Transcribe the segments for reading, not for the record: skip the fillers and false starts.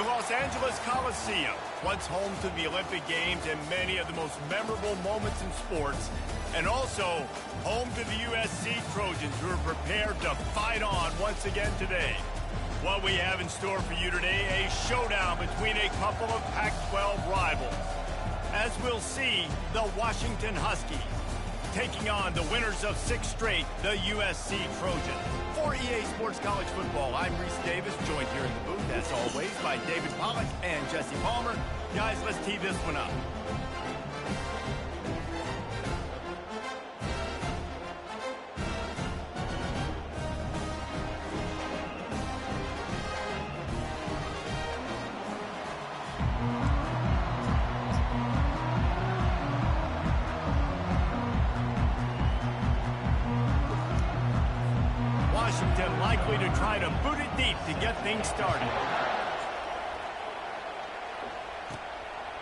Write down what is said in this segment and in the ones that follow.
The Los Angeles Coliseum, once home to the Olympic Games and many of the most memorable moments in sports, and also home to the USC Trojans, who are prepared to fight on once again today. What we have in store for you today, a showdown between a couple of Pac-12 rivals. As we'll see, the Washington Huskies taking on the winners of 6 straight, the USC Trojans. For EA Sports College Football, I'm Reese Davis, joined here in the booth, as always, by David Pollack and Jesse Palmer. Guys, let's tee this one up. Washington likely to try to boot it deep to get things started.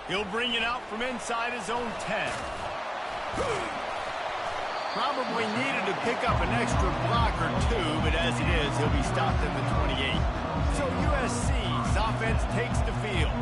He'll bring it out from inside his own 10. Probably needed to pick up an extra block or two, but as it is, he'll be stopped at the 28. So USC's offense takes the field.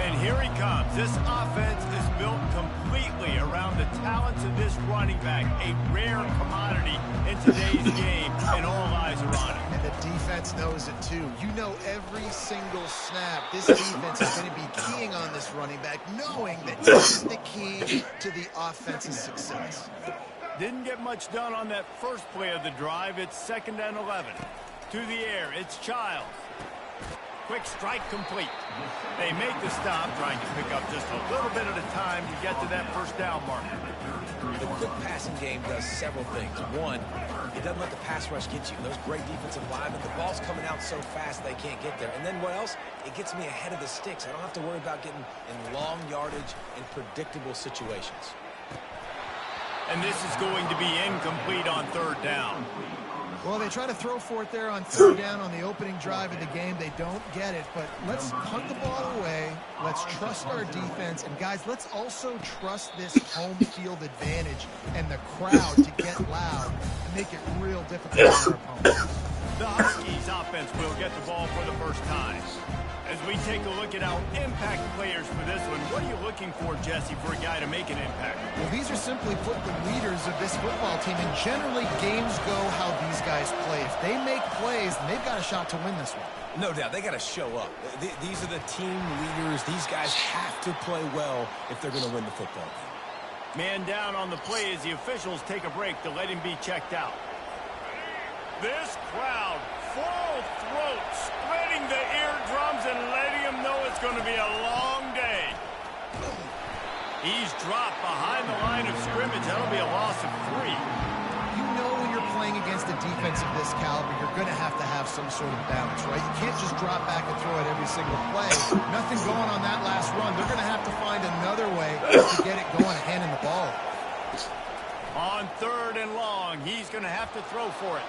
And here he comes. This offense is built completely around the talents of this running back, a rare commodity in today's game, and all eyes are on him. And the defense knows it too. You know every single snap this defense is going to be keying on this running back, knowing that this is the key to the offense's success. Didn't get much done on that first play of the drive. It's 2nd and 11. To the air, it's Childs. Quick strike complete. They make the stop, trying to pick up just a little bit at a time to get to that first down marker. The quick passing game does several things. One, it doesn't let the pass rush get you. Those great defensive linemen, the ball's coming out so fast they can't get there. And then what else? It gets me ahead of the sticks. I don't have to worry about getting in long yardage and predictable situations. And this is going to be incomplete on 3rd down. Well, they try to throw for it there on 3rd down on the opening drive of the game. They don't get it, but let's punt the ball away. Let's trust our defense. And, guys, let's also trust this home field advantage and the crowd to get loud and make it real difficult for our opponents. The Huskies offense will get the ball for the first time. As we take a look at our impact players for this one, what are you looking for, Jesse, for a guy to make an impact? Well, these are simply put the leaders of this football team, and generally games go how these guys play. If they make plays, then they've got a shot to win this one. No doubt, they got to show up. These are the team leaders. These guys have to play well if they're going to win the football game. Man down on the play as the officials take a break to let him be checked out. This crowd, full throat, spreading the eardrums and letting him know it's going to be a long day. He's dropped behind the line of scrimmage. That'll be a loss of 3. You know when you're playing against a defense of this caliber, you're going to have some sort of balance, right? You can't just drop back and throw it every single play. Nothing going on that last run. They're going to have to find another way to get it going, handing the ball. On 3rd and long, he's going to have to throw for it.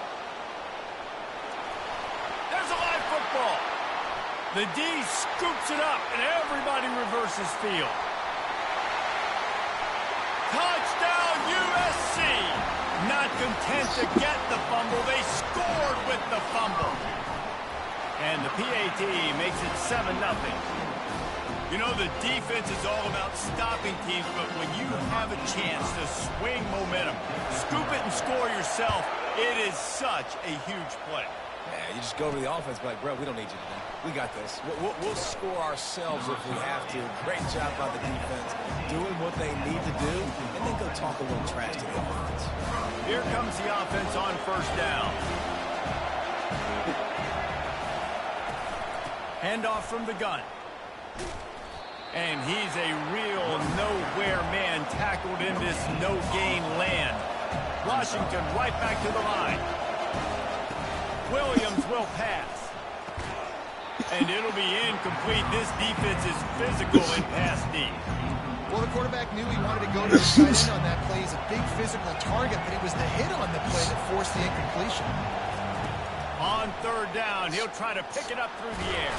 There's a live football. The D scoops it up, and everybody reverses field. Touchdown, USC! Not content to get the fumble, they scored with the fumble. And the PAT makes it 7-0. You know, the defense is all about stopping teams, but when you have a chance to swing momentum, scoop it and score yourself, it is such a huge play. Yeah, you just go to the offense, be like, bro, we don't need you today. We got this. We'll score ourselves if we have to. Great job by the defense, doing what they need to do, and then go talk a little trash to the offense. Here comes the offense on 1st down. Handoff from the gun. And he's a real nowhere man tackled in this no-gain land. Washington right back to the line. Williams will pass. And it'll be incomplete. This defense is physical in pass D. Well, the quarterback knew he wanted to go to the tight end on that play. He's a big physical target, but it was the hit on the play that forced the incompletion. On 3rd down, he'll try to pick it up through the air.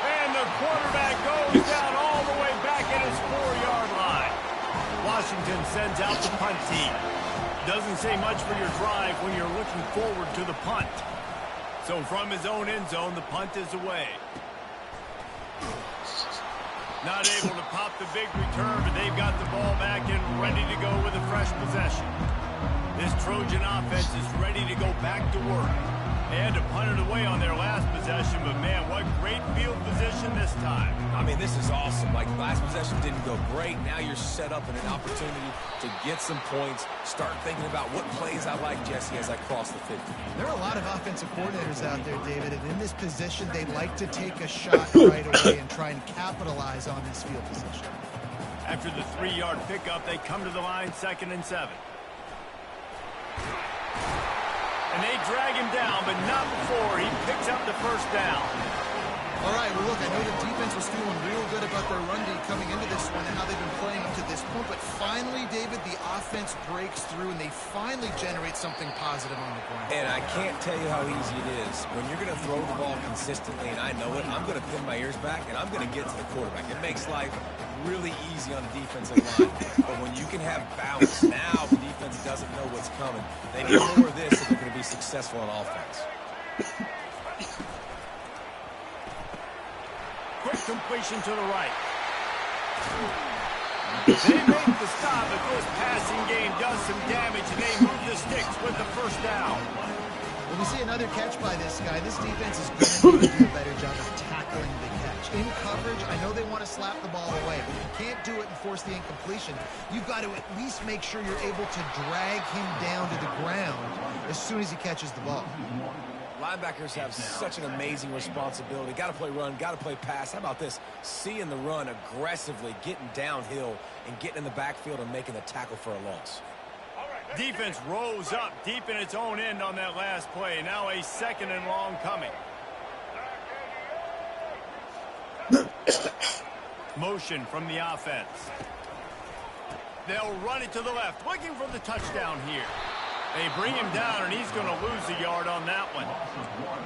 And the quarterback goes down all the way back at his 4-yard line. Washington sends out the punt team. Doesn't say much for your drive when you're looking forward to the punt. So from his own end zone, the punt is away. Not able to pop the big return, but they've got the ball back and ready to go with a fresh possession. This Trojan offense is ready to go back to work. They had to punt it away on their last possession, but man, what great field position this time. I mean, this is awesome. Like, last possession didn't go great. Now you're set up in an opportunity to get some points. Start thinking about what plays I like, Jesse, as I cross the 50. There are a lot of offensive coordinators out there, David, and in this position, they like to take a shot right away and try and capitalize on this field position. After the 3-yard pickup, they come to the line 2nd and 7. And they drag him down, but not before he picks up the first down. All right, well, look, I know the defense was feeling real good about their run D coming into this one and how they've been playing up to this point, but finally, David, the offense breaks through and they finally generate something positive on the ground. And I can't tell you how easy it is. When you're going to throw the ball consistently, and I know it, I'm going to pin my ears back, and I'm going to get to the quarterback. It makes life really easy on the defensive line. But when you can have balance, now the defense doesn't know what's coming. They need more of this if they're going to be successful on offense. Quick completion to the right. They make the stop, but this passing game does some damage, and they move the sticks with the first down. When we see another catch by this guy, this defense is going to do a better job of tackling the catch. In coverage, I know they want to slap the ball away, but you can't do it and force the incompletion. You've got to at least make sure you're able to drag him down to the ground as soon as he catches the ball. Linebackers have such an amazing responsibility. Got to play run, got to play pass. How about this? Seeing the run aggressively, getting downhill, and getting in the backfield and making the tackle for a loss. Defense rose up deep in its own end on that last play. Now a 2nd and long coming. Motion from the offense. They'll run it to the left, looking for the touchdown here. They bring him down, and he's going to lose a yard on that one.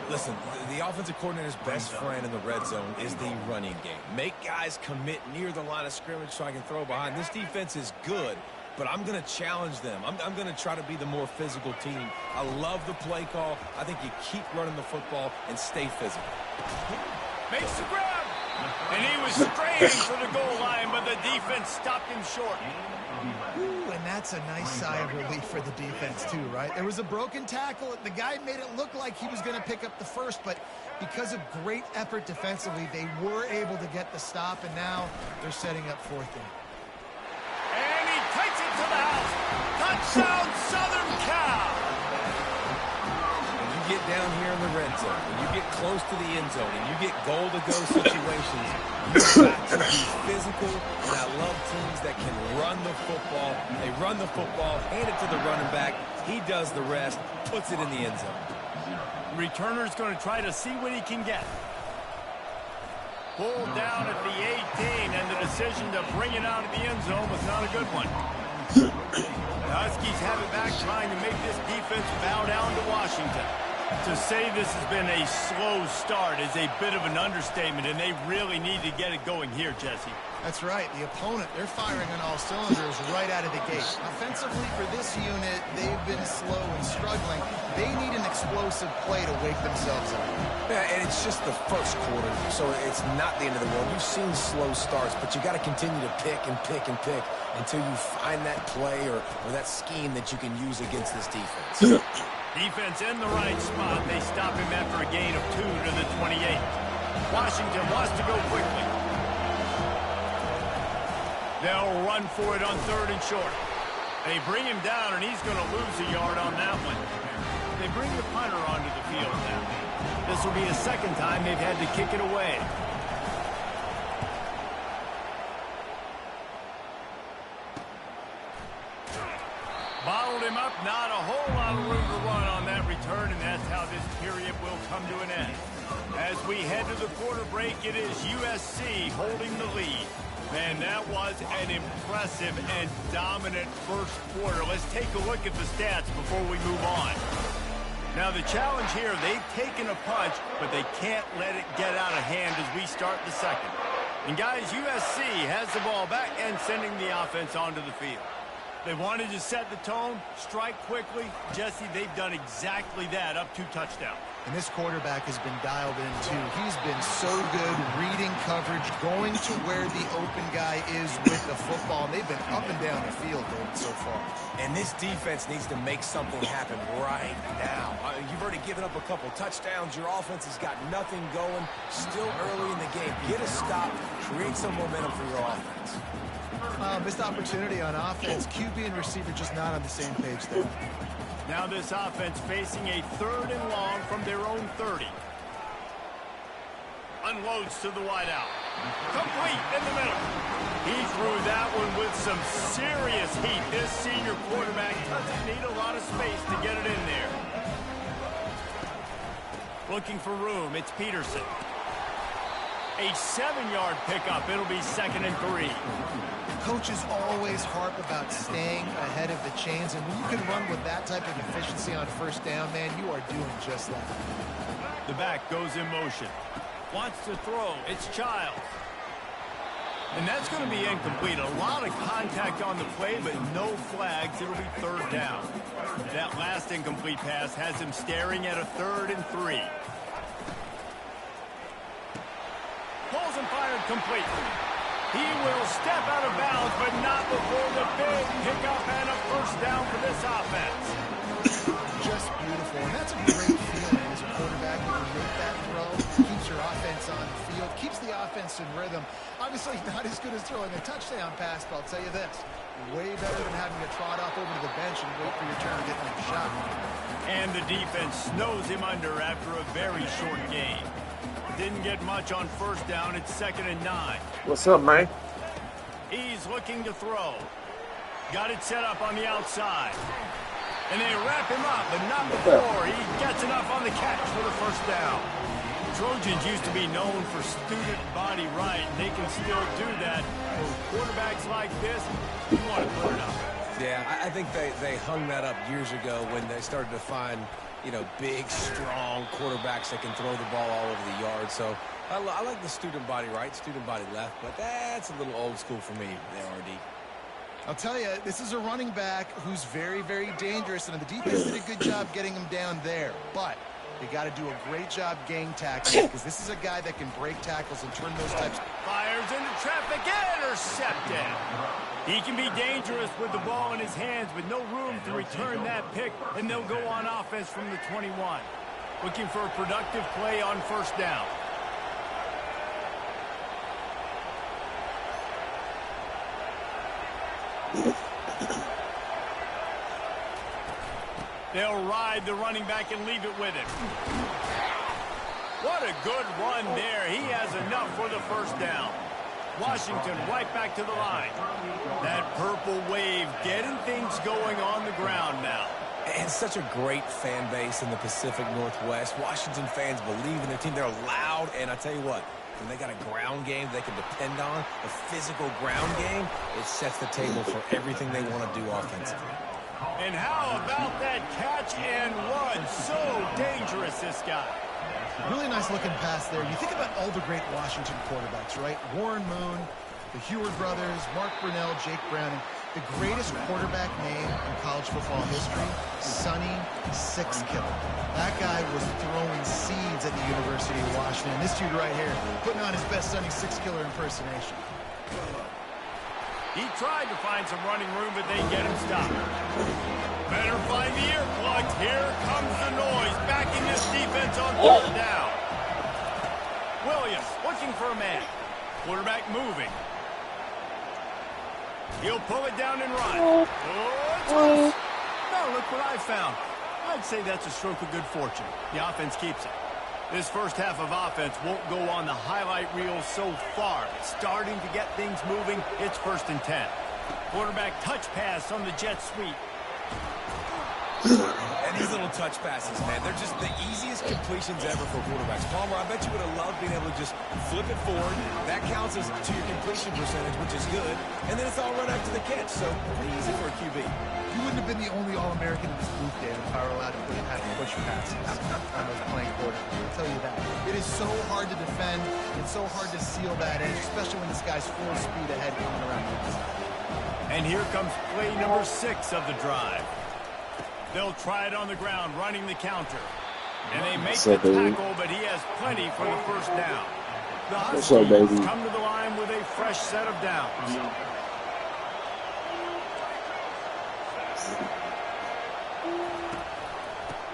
Listen, the offensive coordinator's best friend in the red zone is the running game. Make guys commit near the line of scrimmage so I can throw behind. This defense is good, but I'm going to challenge them. I'm going to try to be the more physical team. I love the play call. I think you keep running the football and stay physical. Makes the grab. And he was straining for the goal line, but the defense stopped him short. Ooh, and that's a nice sigh of relief for the defense, too, right? There was a broken tackle. The guy made it look like he was going to pick up the first, but because of great effort defensively, they were able to get the stop, and now they're setting up 4th down. And he takes it to the house. Touchdown, Southern Cal. When you get down here in the red zone, when you get close to the end zone, and you get goal-to-go situations, you've got to be physical, and I love teams that can run the football. They run the football, hand it to the running back. He does the rest, puts it in the end zone. Returner's going to try to see what he can get. Pulled down at the 18, and the decision to bring it out of the end zone was not a good one. The Huskies have it back, trying to make this defense bow down to Washington. To say this has been a slow start is a bit of an understatement, and they really need to get it going here, Jesse. That's right. The opponent, they're firing on all cylinders right out of the gate. Offensively, for this unit, they've been slow and struggling. They need an explosive play to wake themselves up. Yeah, and it's just the first quarter, so it's not the end of the world. You've seen slow starts, but you got to continue to pick and pick and pick until you find that play or that scheme that you can use against this defense. Defense in the right spot. They stop him after a gain of 2 to the 28. Washington wants to go quickly. They'll run for it on 3rd and short. They bring him down, and he's going to lose a yard on that one. They bring the punter onto the field now. This will be the 2nd time they've had to kick it away. Bottled him up, not a whole lot of room to run on that return, and that's how this period will come to an end. As we head to the quarter break, it is USC holding the lead. Man, that was an impressive and dominant first quarter. Let's take a look at the stats before we move on. Now, the challenge here, they've taken a punch, but they can't let it get out of hand as we start the 2nd. And, guys, USC has the ball back and sending the offense onto the field. They wanted to set the tone, strike quickly. Jesse, they've done exactly that, up 2 touchdowns. And this quarterback has been dialed in, too. He's been so good reading coverage, going to where the open guy is with the football. And they've been up and down the field, David, so far. And this defense needs to make something happen right now. You've already given up a couple touchdowns. Your offense has got nothing going. Still early in the game. Get a stop. Create some momentum for your offense. Missed opportunity on offense. QB and receiver just not on the same page there. Now this offense facing a 3rd and long from their own 30. Unloads to the wideout. Complete in the middle. He threw that one with some serious heat. This senior quarterback doesn't need a lot of space to get it in there. Looking for room. It's Peterson. A 7-yard pickup. It'll be 2nd and 3. Coaches always harp about staying ahead of the chains, and when you can run with that type of efficiency on 1st down, man, you are doing just that. The back goes in motion. Wants to throw. It's Childs. And that's going to be incomplete. A lot of contact on the play, but no flags. It'll be 3rd down. That last incomplete pass has him staring at a 3rd and 3. Pulls and fired complete. He will step out of bounds, but not before the big pickup and a 1st down for this offense. Just beautiful, and that's a great feeling as a quarterback when you make that throw. Keeps your offense on the field, keeps the offense in rhythm. Obviously not as good as throwing a touchdown pass, but I'll tell you this, way better than having to trot off over to the bench and wait for your turn to get another shot. And the defense snows him under after a very short game. Didn't get much on 1st down. It's 2nd and 9. What's up, man? He's looking to throw. Got it set up on the outside. And they wrap him up, but not before he gets enough on the catch for the 1st down. Trojans used to be known for student body right, and they can still do that. For quarterbacks like this, you want to put it up. Yeah, I think they hung that up years ago when they started to find, you know, big, strong quarterbacks that can throw the ball all over the yard. So I like the student body right, student body left, but that's a little old school for me there, RD. I'll tell you, this is a running back who's very, very dangerous, and the defense did a good job getting him down there. But they got to do a great job gang tackling, because this is a guy that can break tackles and turn those types. Fires into traffic, intercepted. He can be dangerous with the ball in his hands, but no room to return that pick, and they'll go on offense from the 21. Looking for a productive play on 1st down. They'll ride the running back and leave it with him. What a good run there. He has enough for the 1st down. Washington right back to the line. That purple wave getting things going on the ground now. And such a great fan base in the Pacific Northwest. Washington fans believe in their team. They're loud, and I tell you what, when they got a ground game they can depend on, a physical ground game, it sets the table for everything they want to do offensively. And how about that catch and run? So dangerous, this guy. Really nice looking pass there. You think about all the great Washington quarterbacks, right? Warren Moon, the Heward brothers, Mark Brunell, Jake Browning. The greatest quarterback name in college football history, Sonny Six Killer. That guy was throwing seeds at the University of Washington. This dude right here, putting on his best Sonny Six Killer impersonation. He tried to find some running room, but they get him stopped. Better find the earplugs. Here comes the noise. Backing this defense on 3rd down. Williams looking for a man. Quarterback moving. He'll pull it down and run. Oh, no, look what I found. I'd say that's a stroke of good fortune. The offense keeps it. This 1st half of offense won't go on the highlight reel so far. It's starting to get things moving. It's 1st and 10. Quarterback touch pass on the jet sweep. And these little touch passes, man, they're just the easiest completions ever for quarterbacks. Palmer, I bet you would have loved being able to just flip it forward. That counts as to your completion percentage, which is good. And then it's all run after the catch, so pretty easy for a QB. You wouldn't have been the only All-American in this booth, David, if I were allowed to have push passes on those playing quarterbacks. I'll tell you that. It is so hard to defend. It's so hard to seal that edge, especially when this guy's full speed ahead coming around the inside. And here comes play number 6 of the drive. They'll try it on the ground, running the counter. And they make the tackle, but he has plenty for the first down. The Huskies come to the line with a fresh set of downs.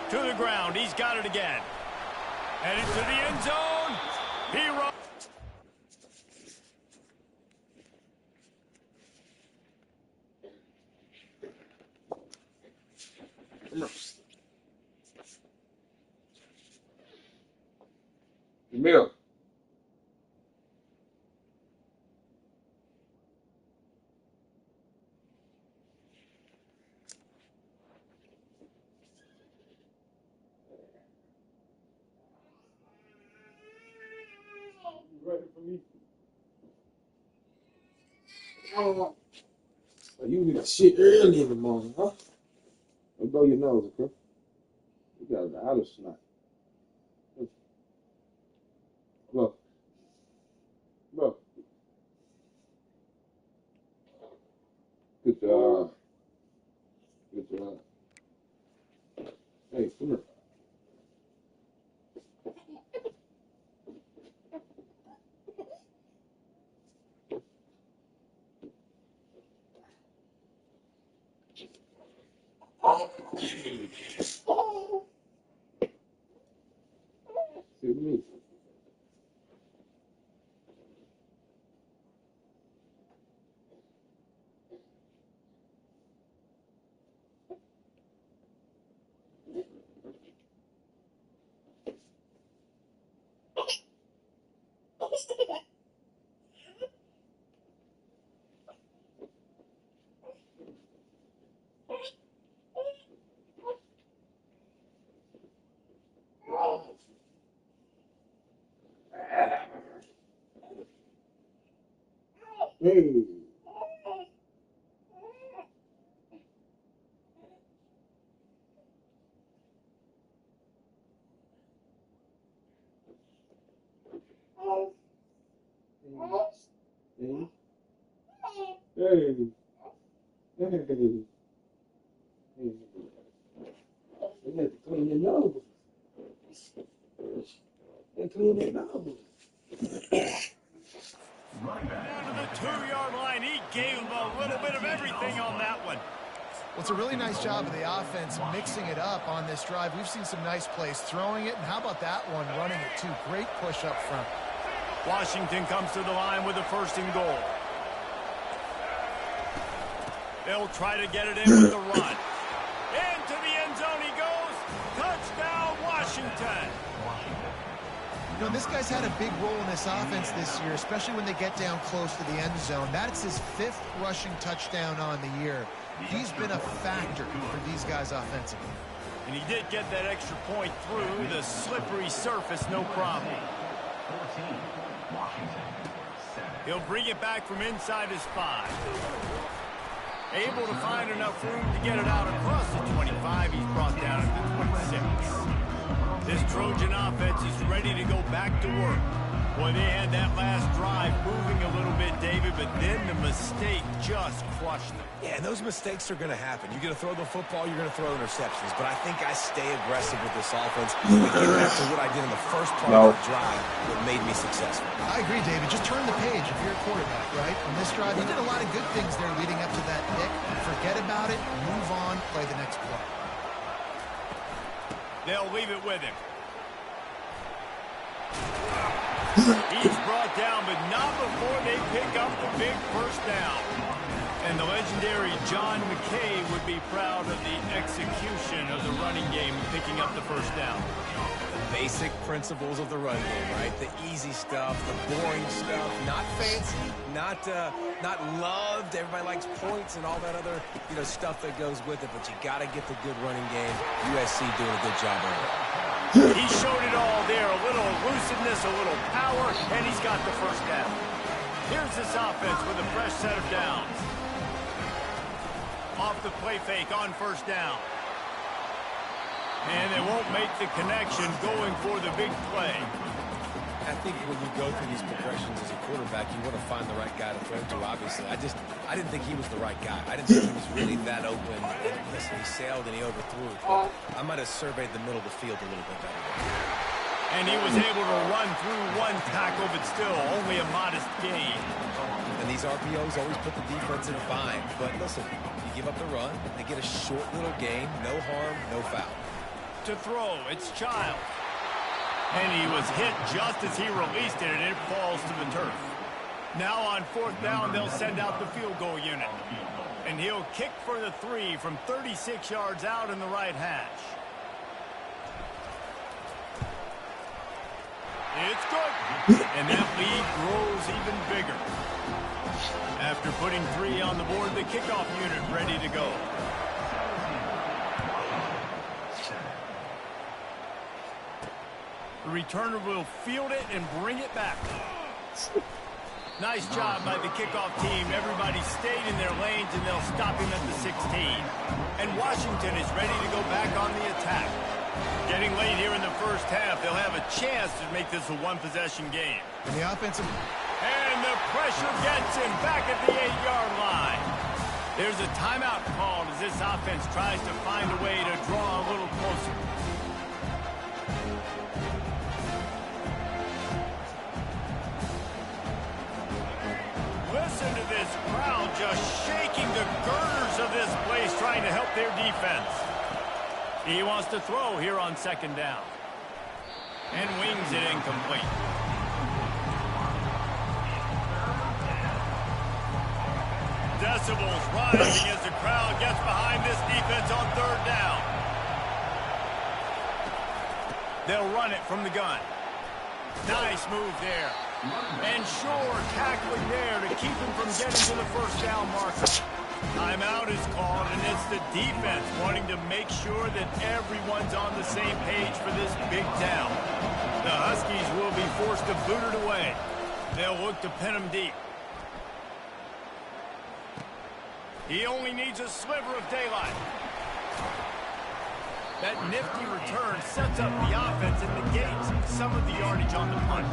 To the ground. He's got it again. And into the end zone. He runs. Milk. Ready for me? Oh, you need to shit early in the morning, huh? Or blow your nose, okay? You got the outer snot. Look. Look. Good job. Good job. Hey, come here. Sit with me. Hey. Hey. Hey. Hey. You have to clean your nose. And clean your nose. Down to the 2-yard line. He gave him a little bit of everything on that one. Well, it's a really nice job of the offense mixing it up on this drive. We've seen some nice plays throwing it, and how about that one running it too? Great push up front. Washington comes to the line with a 1st and goal. They'll try to get it in with the run. Into the end zone he goes. Touchdown, Washington. You know, this guy's had a big role in this offense this year, especially when they get down close to the end zone. That's his 5th rushing touchdown on the year. He's been a factor for these guys offensively. And he did get that extra point through the slippery surface, no problem. He'll bring it back from inside his 5. Able to find enough room to get it out across the 25. He's brought down at the 26. This Trojan offense is ready to go back to work. Boy, they had that last drive moving a little bit, David, but then the mistake just crushed them. Yeah, and those mistakes are going to happen. You're going to throw the football, you're going to throw interceptions. But I think I stay aggressive with this offense and get back to what I did in the first part of the drive that made me successful. I agree, David. Just turn the page if you're a quarterback, right? On this drive, you did a lot of good things there leading up to that pick. Forget about it, move on, play the next play. They'll leave it with him. He's brought down, but not before they pick up the big 1st down. And the legendary John McKay would be proud of the execution of the running game, picking up the 1st down. The basic principles of the run game, right? The easy stuff, the boring stuff, not fancy, not loved. Everybody likes points and all that other, stuff that goes with it. But you got to get the good running game. USC doing a good job of it. He showed it all there, a little elusiveness, a little power, and he's got the 1st down. Here's this offense with a fresh set of downs. Off the play fake on 1st down. And they won't make the connection going for the big play. I think when you go through these progressions as a quarterback, quarterback, you want to find the right guy to throw to, obviously. I didn't think he was the right guy. I didn't think he was really that open. And listen, he sailed and he overthrew. But I might have surveyed the middle of the field a little bit better. And he was able to run through one tackle, but still only a modest gain. And these RPOs always put the defense in a bind. But listen, you give up the run, they get a short little gain, no harm, no foul. To throw, it's Child. And he was hit just as he released it, and it falls to the turf. Now on 4th down, they'll send out the field goal unit. And he'll kick for the 3 from 36 yards out in the right hash. It's good. And that lead grows even bigger. After putting 3 on the board, the kickoff unit ready to go. The returner will field it and bring it back. Nice job by the kickoff team. Everybody stayed in their lanes, and they'll stop him at the 16. And Washington is ready to go back on the attack. Getting late here in the first half, they'll have a chance to make this a one-possession game. And the offensive... And the pressure gets him back at the 8-yard line. There's a timeout called as this offense tries to find a way to draw a little closer. Listen to this crowd just shaking the girders of this place, trying to help their defense. He wants to throw here on 2nd down. And wings it incomplete. Decibels rising as the crowd gets behind this defense on 3rd down. They'll run it from the gun. Nice move there. And Shore tackling there to keep him from getting to the 1st down marker. Timeout is called, and it's the defense wanting to make sure that everyone's on the same page for this big down. The Huskies will be forced to boot it away. They'll look to pin him deep. He only needs a sliver of daylight. That nifty return sets up the offense and negates some of the yardage on the punt.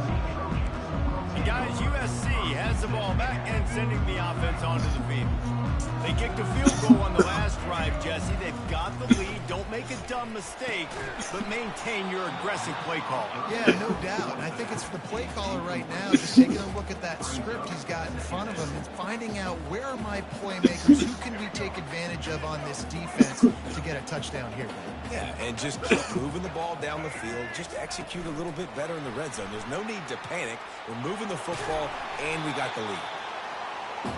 And guys, USC has the ball back and sending the offense onto the field. They kicked a field goal on the last drive, Jesse. They've got the lead. Don't make a dumb mistake, but maintain your aggressive play call. Yeah, no doubt. And I think it's the play caller right now just taking a look at that script he's got in front of him and finding out where are my playmakers, who can we take advantage of on this defense to get a touchdown here. Yeah, and just keep moving the ball down the field. Just execute a little bit better in the red zone. There's no need to panic. We're moving the football, and we got the lead.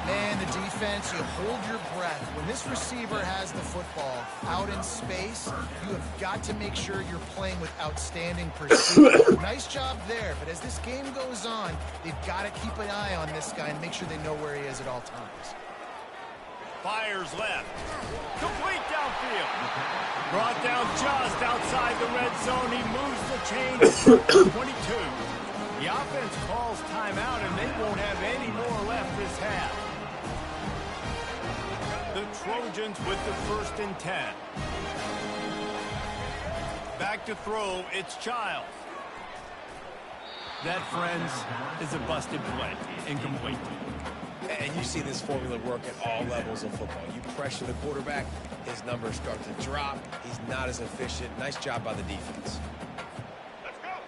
Man, the defense, you hold your breath. When this receiver has the football out in space, you have got to make sure you're playing with outstanding pursuit. Nice job there, but as this game goes on, they've got to keep an eye on this guy and make sure they know where he is at all times. Fires left. Complete downfield. Brought down just outside the red zone. He moves the chain to 22. The offense calls timeout, and they won't have any more left this half. The Trojans with the 1st and 10. Back to throw, it's Childs. That, friends, is a busted play. Incomplete. And you see this formula work at all levels of football. You pressure the quarterback, his numbers start to drop. He's not as efficient. Nice job by the defense.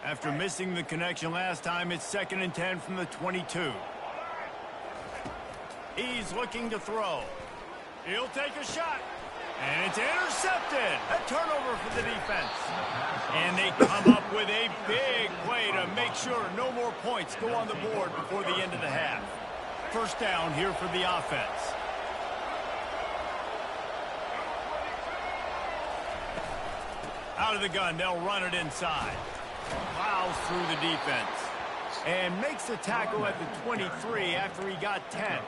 After missing the connection last time, it's 2nd and 10 from the 22. He's looking to throw. He'll take a shot. And it's intercepted. A turnover for the defense. And they come up with a big play to make sure no more points go on the board before the end of the half. 1st down here for the offense. Out of the gun, they'll run it inside. Plows through the defense. And makes the tackle at the 23 after he got 10.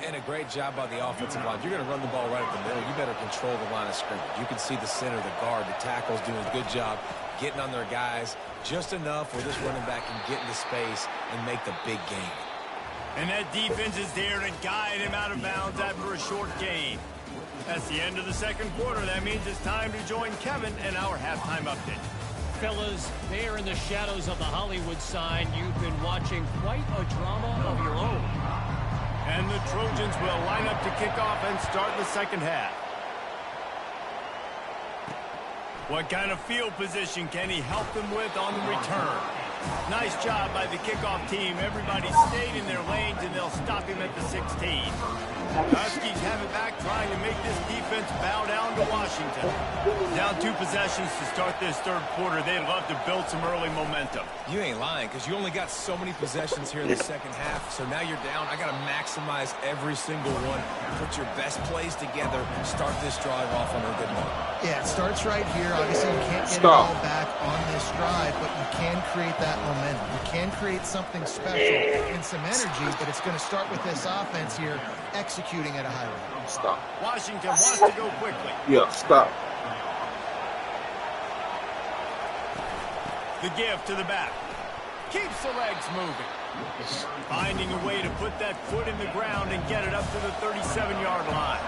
And a great job by the offensive line. You're going to run the ball right at the middle. You better control the line of scrimmage. You can see the center, the guard, the tackles doing a good job getting on their guys just enough where this running back can get into space and make the big gain. And that defense is there to guide him out of bounds after a short gain. That's the end of the 2nd quarter. That means it's time to join Kevin and our halftime update. fellas, there in the shadows of the Hollywood sign, you've been watching quite a drama of your own. And the Trojans will line up to kick off and start the second half. What kind of field position can he help them with on the return? Nice job by the kickoff team. Everybody stayed in their lanes, and they'll stop him at the 16. Huskies have it back, trying to make this defense bow down to Washington. Down 2 possessions to start this third quarter. They'd love to build some early momentum. You ain't lying, because you only got so many possessions here in the second half, so now you're down. I got to maximize every single one. Put your best plays together. Start this drive off on a good note. Yeah, it starts right here. Obviously, you can't get it all back on this drive, but you can create that momentum. You can create something special and some energy, but it's going to start with this offense here executing at a high level. Stop. Washington wants to go quickly. Yeah, stop. The give to the back. Keeps the legs moving. Finding a way to put that foot in the ground and get it up to the 37-yard line.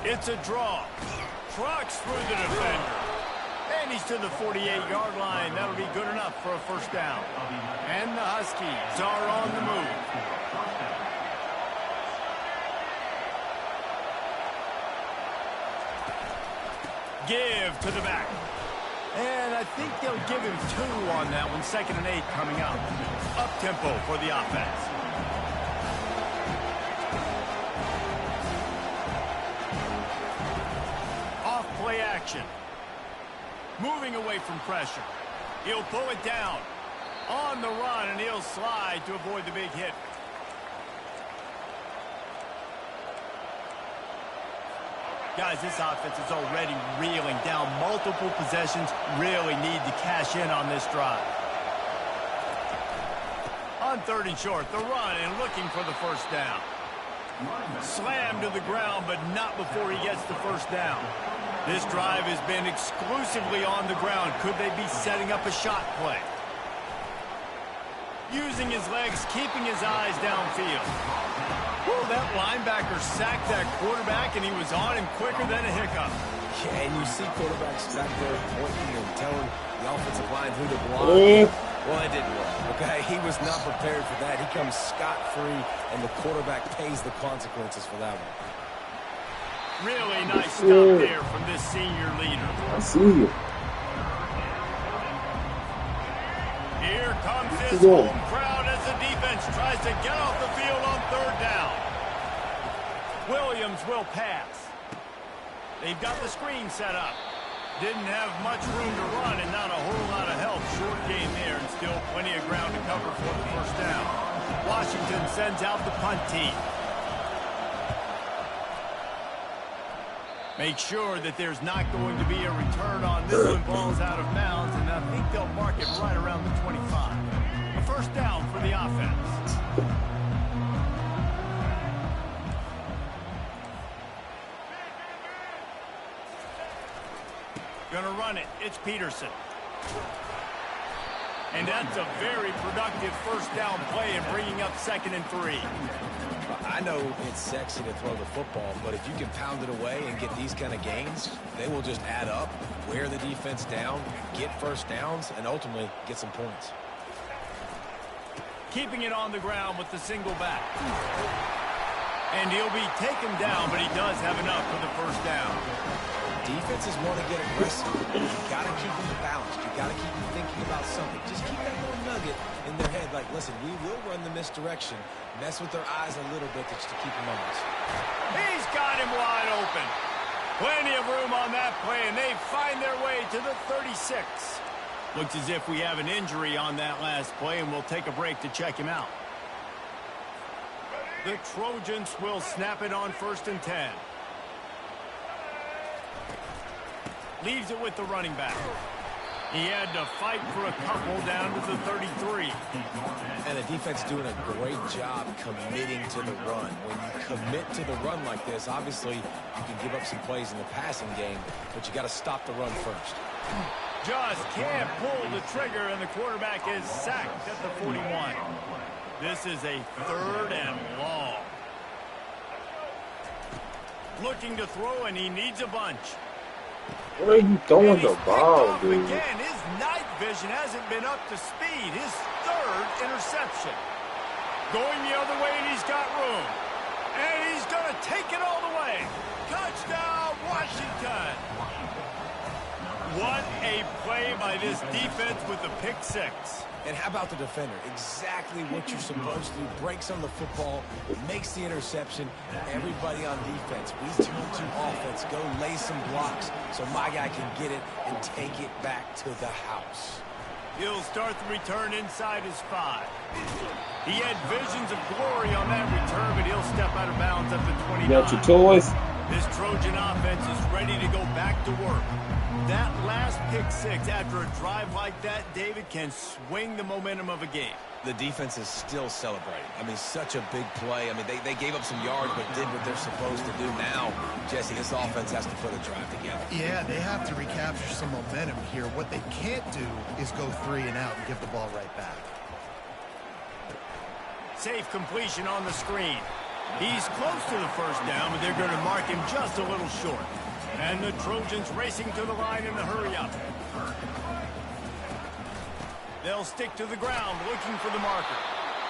It's a draw. Trucks through the defender. And he's to the 48-yard line. That'll be good enough for a first down. And the Huskies are on the move. Give to the back. And I think they'll give him 2 on that one. 2nd and 8 coming up. Up-tempo for the offense. Off-play action. Moving away from pressure. He'll pull it down. On the run, and he'll slide to avoid the big hit. Guys, this offense is already reeling down multiple possessions. Really need to cash in on this drive. On 3rd and short, the run and looking for the first down. Slammed to the ground, but not before he gets the first down. This drive has been exclusively on the ground. Could they be setting up a shot play? Using his legs, keeping his eyes downfield. Whoa, that linebacker sacked that quarterback, and he was on him quicker than a hiccup. Yeah, and you see quarterbacks back there pointing and telling the offensive line who to block. Well, it didn't work, okay? He was not prepared for that. He comes scot-free, and the quarterback pays the consequences for that one. Really nice stop there from this senior leader. I see you. Here comes his home crowd as the defense tries to get off the field on 3rd down. Williams will pass. They've got the screen set up. Didn't have much room to run and not a whole lot of help. Short game there and still plenty of ground to cover for the first down. Washington sends out the punt team. Make sure that there's not going to be a return on this one. Ball's out of bounds, and I think they'll mark it right around the 25. A first down for the offense. Gonna run it. It's Peterson. And that's a very productive first down play and bringing up 2nd and 3. I know it's sexy to throw the football, but if you can pound it away and get these kind of gains, they will just add up, wear the defense down, get first downs, and ultimately get some points. Keeping it on the ground with the single back. And he'll be taken down, but he does have enough for the first down. Defenses want to get aggressive. You got to keep them balanced. You got to keep them thinking about something. Just keep that little nugget in their head like, listen, we will run the misdirection. Mess with their eyes a little bit just to keep them honest. He's got him wide open. Plenty of room on that play, and they find their way to the 36. Looks as if we have an injury on that last play, and we'll take a break to check him out. The Trojans will snap it on 1st and 10. Leaves it with the running back. He had to fight for a couple down to the 33. And the defense doing a great job committing to the run. When you commit to the run like this, obviously you can give up some plays in the passing game, but you got to stop the run first. Just can't pull the trigger, and the quarterback is sacked at the 41. This is a 3rd and long. looking to throw, and he needs a bunch. Where are you throwing the ball, dude? Again, his night vision hasn't been up to speed. His third interception. Going the other way, and he's got room. And he's going to take it all the way. Touchdown, Washington. What a play by this defense with the pick six. And how about the defender? Exactly what you're supposed to do. Breaks on the football, makes the interception. Everybody on defense, we turn to offense. Go lay some blocks so my guy can get it and take it back to the house. He'll start the return inside his 5. He had visions of glory on that return, but he'll step out of bounds at the 29. You got your toys? This Trojan offense is ready to go back to work. That last pick six after a drive like that, David, can swing the momentum of a game. The defense is still celebrating. I mean, such a big play. I mean, they gave up some yards but did what they're supposed to do. Now, Jesse, this offense has to put a drive together. Yeah, they have to recapture some momentum here. What they can't do is go 3 and out and give the ball right back. Safe completion on the screen. He's close to the first down, but they're going to mark him just a little short. And the Trojans racing to the line in the hurry-up. They'll stick to the ground looking for the marker.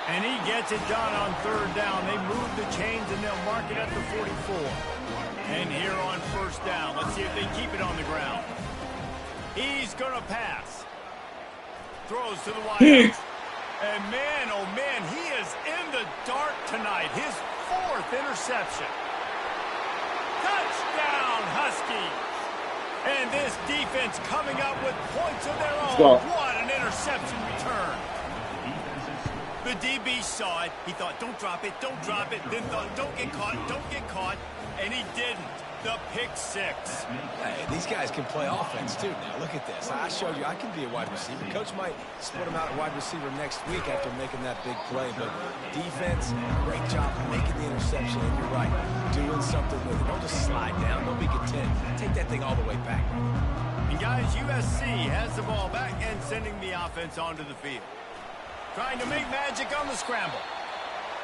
And he gets it done on 3rd down. They move the chains, and they'll mark it at the 44. And here on 1st down, let's see if they keep it on the ground. He's going to pass. Throws to the wide. And man, oh man, he is in the dark tonight. His 4th interception. Touchdown, Huskies. And this defense coming up with points of their own. What an interception return. The DB saw it. He thought, don't drop it, don't drop it. Then thought, don't get caught, don't get caught. And he didn't. The pick six. Hey, these guys can play offense, too. Now, look at this. I showed you I can be a wide receiver. Coach might split him out at wide receiver next week after making that big play. But defense, great job making the interception. And you're right, doing something with it. Don't just slide down. Don't be content. Take that thing all the way back. And, guys, USC has the ball back and sending the offense onto the field. Trying to make magic on the scramble.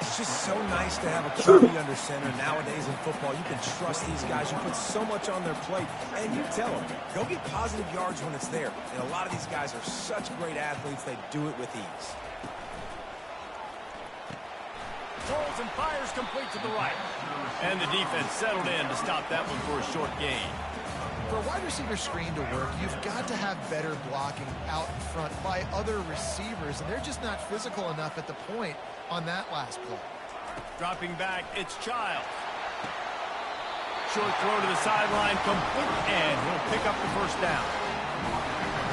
It's just so nice to have a QB under center. Nowadays in football, you can trust these guys. You put so much on their plate, and you tell them, go get positive yards when it's there. And a lot of these guys are such great athletes, they do it with ease. Throws and fires complete to the right. And the defense settled in to stop that one for a short gain. For a wide receiver screen to work, you've got to have better blocking out in front by other receivers, and they're just not physical enough at the point on that last play. Dropping back, it's Childs. Short throw to the sideline, complete, and he'll pick up the 1st down.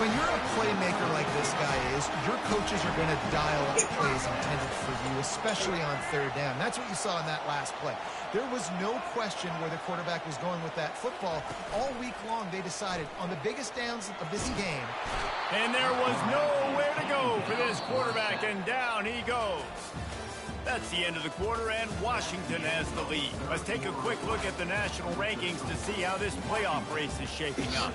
When you're a playmaker like this guy is, your coaches are going to dial up plays intended for you, especially on 3rd down. That's what you saw in that last play. There was no question where the quarterback was going with that football. All week long, they decided on the biggest downs of this game. And there was nowhere to go for this quarterback, and down he goes. That's the end of the quarter, and Washington has the lead. Let's take a quick look at the national rankings to see how this playoff race is shaping up.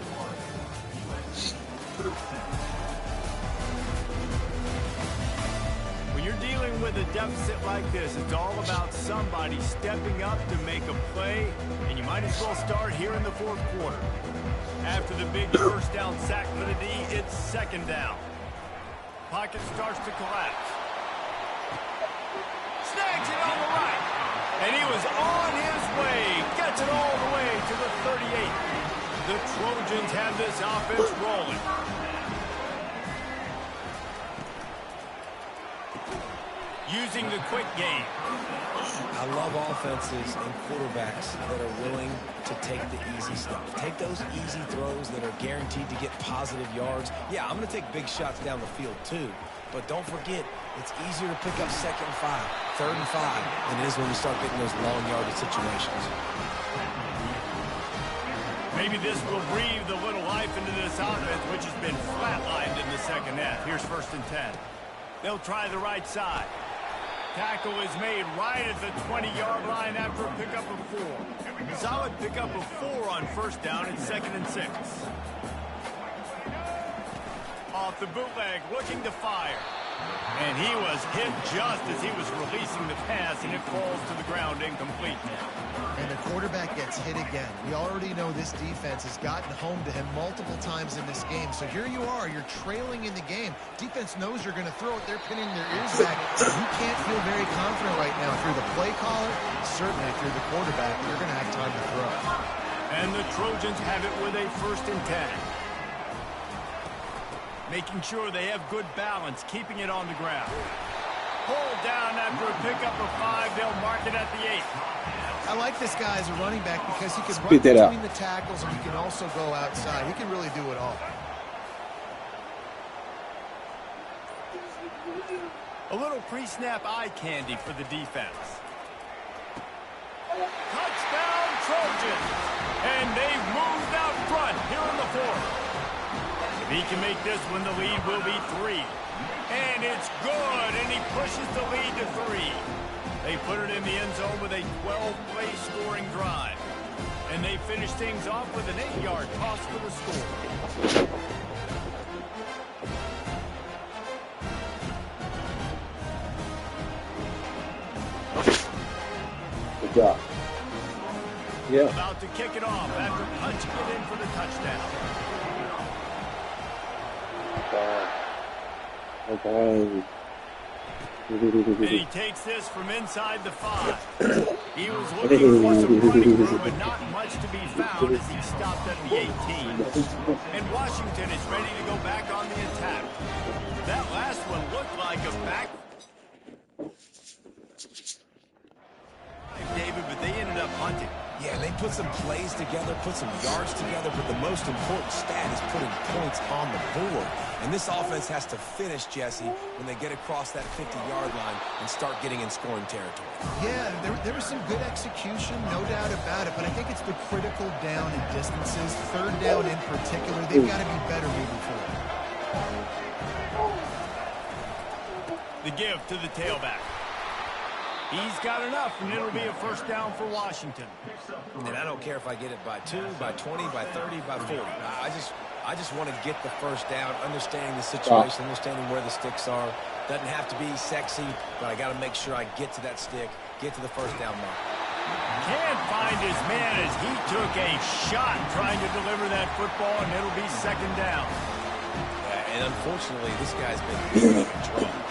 When you're dealing with a deficit like this, it's all about somebody stepping up to make a play, and you might as well start here in the 4th quarter. After the big 1st down sack for the D, it's 2nd down. Pocket starts to collapse. Snags it on the right. And he was on his way. Gets it all the way to the 38. The Trojans have this offense rolling. Using the quick game. I love offenses and quarterbacks that are willing to take the easy stuff. Take those easy throws that are guaranteed to get positive yards. Yeah, I'm going to take big shots down the field too. But don't forget, it's easier to pick up 2nd and 5, 3rd and 5 than it is when you start getting those long yardage situations. Maybe this will breathe a little life into this offense, which has been flatlined in the 2nd half. Here's 1st and 10. They'll try the right side. Tackle is made right at the 20-yard line after a pickup of 4. Solid pickup of 4 on 1st down and 2nd and 6. Off the bootleg, looking to fire. And he was hit just as he was releasing the pass, and it falls to the ground incomplete. And the quarterback gets hit again. We already know this defense has gotten home to him multiple times in this game. So here you are, you're trailing in the game. Defense knows you're going to throw it. They're pinning their ears back. You can't feel very confident right now. If you're the play caller, certainly if you're the quarterback, you're going to have time to throw. And the Trojans have it with a 1st and 10. Making sure they have good balance, keeping it on the ground. Pulled down after a pickup of 5. They'll mark it at the 8. I like this guy as a running back because he can run between the tackles and he can also go outside. He can really do it all. A little pre-snap eye candy for the defense. Touchdown Trojans! And they've moved out front here in the 4th. If he can make this one, the lead will be 3. And it's good, and he pushes the lead to 3. They put it in the end zone with a 12-play scoring drive. And they finish things off with an 8-yard toss for the score. Good job. Yeah. About to kick it off after punching it in for the touchdown. Okay. And he takes this from inside the 5. He was looking for some running room, but not much to be found as he stopped at the 18. And Washington is ready to go back on the attack. That last one looked like a back. David, but they ended up punting. Yeah, they put some plays together, put some yards together, but the most important stat is putting points on the board. And this offense has to finish, Jesse, when they get across that 50-yard line and start getting in scoring territory. Yeah, there was some good execution, no doubt about it, but I think it's the critical down and distances, 3rd down in particular. They've got to be better moving forward. The give to the tailback. He's got enough, and it'll be a 1st down for Washington. And I don't care if I get it by 2, by 20, by 30, by 40. I just want to get the 1st down, understanding the situation, understanding where the sticks are. Doesn't have to be sexy, but I got to make sure I get to that stick, get to the 1st down mark. Can't find his man as he took a shot trying to deliver that football, and it'll be 2nd down. And unfortunately, this guy's been drunk.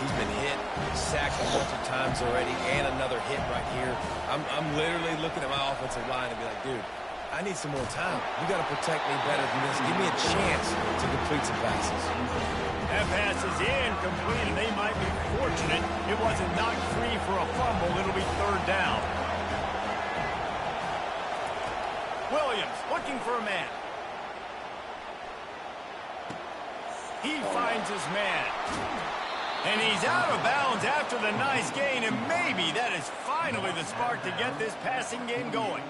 He's been hit, sacked a bunch of times already, and another hit right here. I'm literally looking at my offensive line and be like, dude, I need some more time. You got to protect me better than this. Give me a chance to complete some passes. That pass is incomplete, and they might be fortunate it wasn't knocked free for a fumble. It'll be 3rd down. Williams looking for a man. He finds his man. And he's out of bounds after the nice gain, and maybe that is finally the spark to get this passing game going.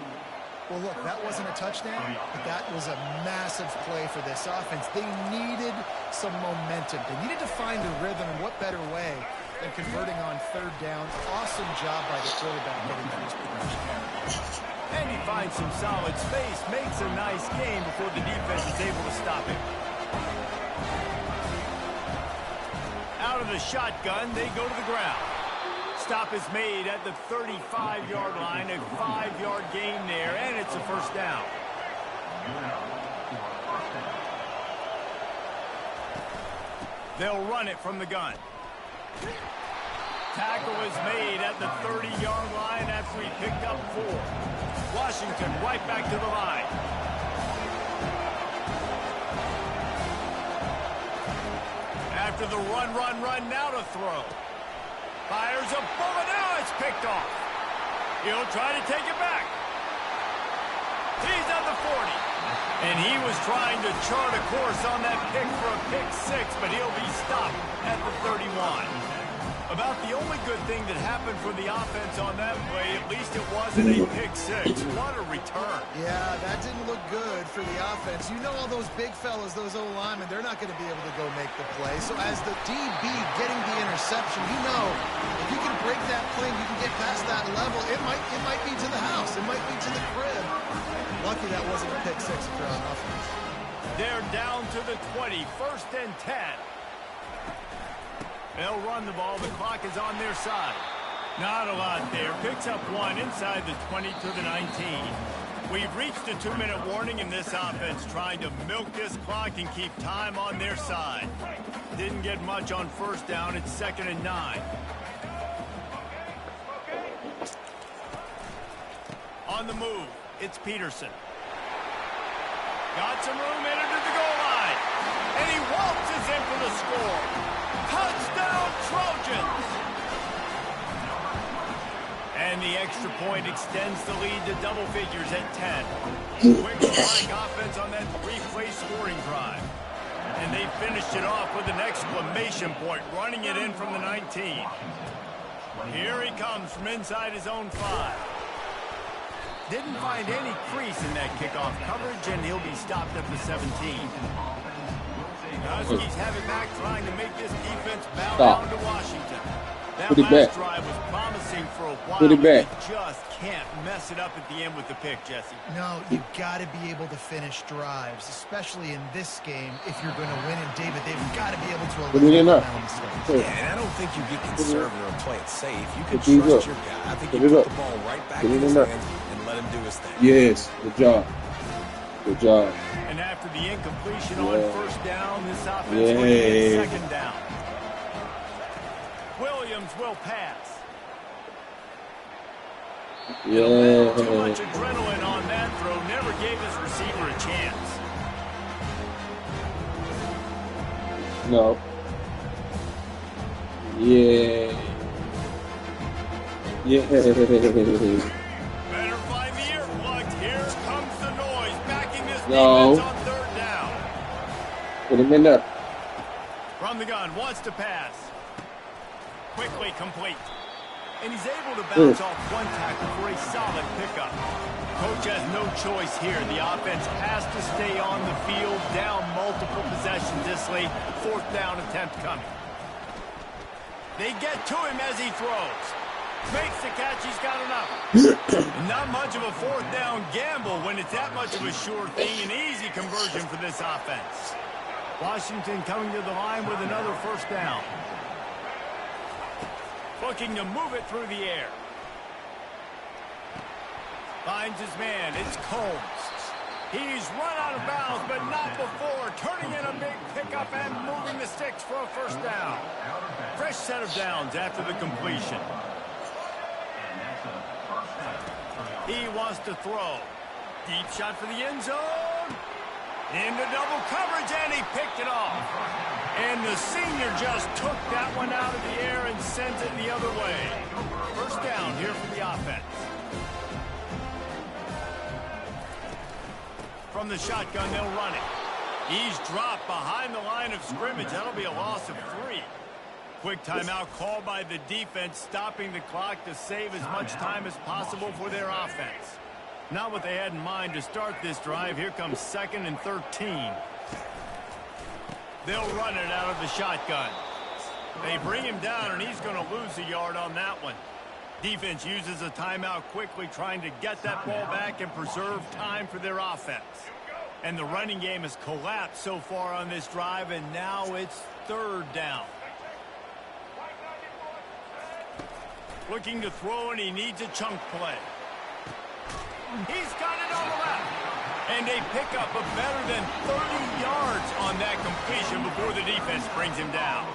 Well, look, that wasn't a touchdown, but that was a massive play for this offense. They needed some momentum. They needed to find a rhythm, and what better way than converting on 3rd down. Awesome job by the quarterback getting to this production. And he finds some solid space, makes a nice game before the defense is able to stop him. Out of the shotgun, they go to the ground. Stop is made at the 35-yard line, a 5-yard gain there, and it's a 1st down. They'll run it from the gun. Tackle is made at the 30-yard line after he picked up 4. Washington right back to the line. After the run, now to throw. Fires a bullet. Now it's picked off. He'll try to take it back. He's at the 40. And he was trying to chart a course on that pick for a pick 6, but he'll be stopped at the 31. About the only good thing that happened for the offense on that play, at least it wasn't a pick 6. What a return. Yeah, that didn't look good for the offense. You know all those big fellas, those O-linemen, they're not going to be able to go make the play. So as the DB getting the interception, you know, if you can break that play, you can get past that level, it might be to the house. It might be to the crib. Lucky that wasn't a pick 6 if you're on offense. They're down to the 20, 1st and 10. They'll run the ball. The clock is on their side. Not a lot there. Picks up one inside the 20 to the 19. We've reached a 2-minute warning in this offense, trying to milk this clock and keep time on their side. Didn't get much on 1st down. It's 2nd and 9. On the move, it's Peterson. Got some room, entered to the goal line. And he waltzes in for the score. Touchdown, Trojans! And the extra point extends the lead to double figures at 10. Quick strike offense on that 3-play scoring drive. And they finished it off with an exclamation point, running it in from the 19. Here he comes from inside his own 5. Didn't find any crease in that kickoff coverage, and he'll be stopped at the 17. Huskies have it back, trying to make this defense bow down to Washington. That last drive was promising for a while, but they just can't mess it up at the end with the pick, Jesse. No, you've got to be able to finish drives, especially in this game if you're going to win. And, David, they've got to be able to eliminate mistakes. Yeah, and I don't think you get conservative or play it safe. You can trust your guy. I think you put the ball right back in his hands and let him do his thing. Yes, good job. Good job. And after the incompletion on 1st down, this offense will get 2nd down. Williams will pass. Too much adrenaline on that throw. Never gave his receiver a chance. No. Yeah. Better find the earplugs. Here comes the noise. Backing this defense on 3rd down. Put him in there. From the gun. Wants to pass. Quickly complete. And he's able to bounce off one tackle for a solid pickup. Coach has no choice here. The offense has to stay on the field, down multiple possessions this late. 4th down attempt coming. They get to him as he throws. Makes the catch. He's got enough. Not much of a 4th down gamble when it's that much of a sure thing. An easy conversion for this offense. Washington coming to the line with another 1st down. Looking to move it through the air. Finds his man. It's Combs. He's run out of bounds, but not before. Turning in a big pickup and moving the sticks for a 1st down. Fresh set of downs after the completion. He wants to throw. Deep shot for the end zone. Into double coverage, and he picked it off. And the senior just took that one out of the air and sends it the other way. 1st down here for the offense. From the shotgun, they'll run it. He's dropped behind the line of scrimmage. That'll be a loss of 3. Quick timeout called by the defense, stopping the clock to save as much time as possible for their offense. Not what they had in mind to start this drive. Here comes 2nd and 13. They'll run it out of the shotgun. They bring him down, and he's going to lose a yard on that one. Defense uses a timeout quickly, trying to get that ball back and preserve time for their offense. And the running game has collapsed so far on this drive, and now it's 3rd down. Looking to throw, and he needs a chunk play. He's got it on the left. And they pick up a better than 30 yards on that completion before the defense brings him down.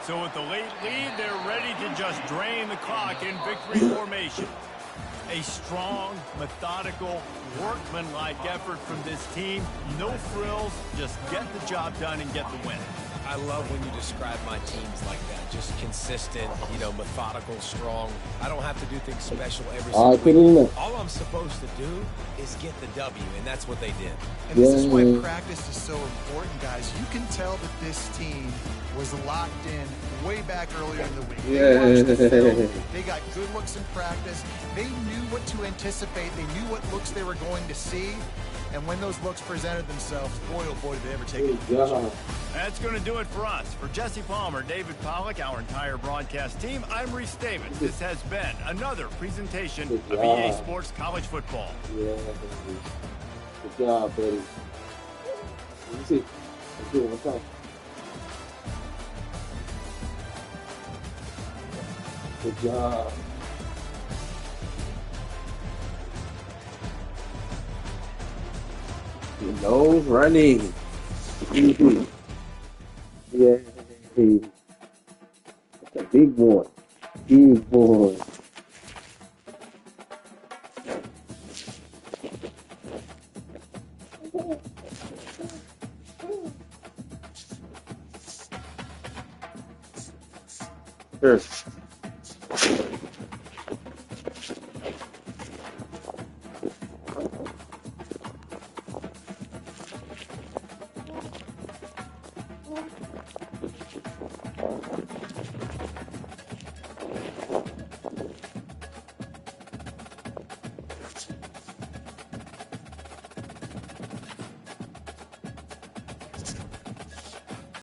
So with the late lead, they're ready to just drain the clock in victory formation. A strong, methodical, workmanlike effort from this team. No frills, just get the job done and get the win. I love when you describe my teams like that. Just consistent, methodical, strong. I don't have to do things special every single week. All I'm supposed to do is get the W, and that's what they did. And this is why practice is so important, guys. You can tell that this team was locked in way back earlier in the week. They watched the film. They got good looks in practice. They knew what to anticipate. They knew what looks they were going to see. And when those looks presented themselves, boy, oh boy, did they ever take it. That's going to do it for us. For Jesse Palmer, David Pollack, our entire broadcast team, I'm Reese Davis. This has been another presentation of EA Sports College Football. Yeah, good job, buddy. Let me see. Let's do it one time. Good job. Nose running. Easy. Yay. That's a big boy. Big boy. Sure.